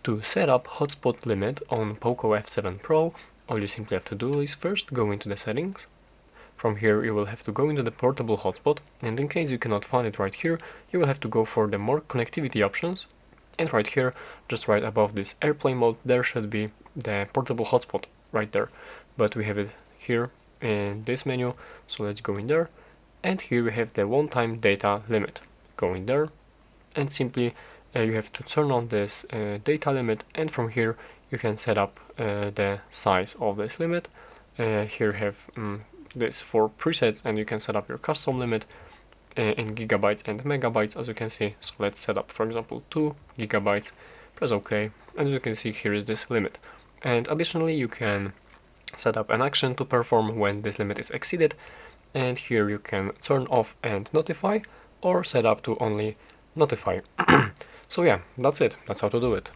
To set up hotspot limit on Poco F7 Pro, all you simply have to do is first go into the settings. From here you will have to go into the portable hotspot, and in case you cannot find it right here, you will have to go for the more connectivity options, and right here, just right above this airplane mode, there should be the portable hotspot right there. But we have it here in this menu, so let's go in there, and here we have the one-time data limit. Go in there, and simply you have to turn on this data limit, and from here you can set up the size of this limit. Here have this 4 presets, and you can set up your custom limit in gigabytes and megabytes, as you can see. So let's set up, for example, 2 gigabytes, press OK, and as you can see, here is this limit. And additionally, you can set up an action to perform when this limit is exceeded, and here you can turn off and notify, or set up to only notify. So yeah, that's it. That's how to do it.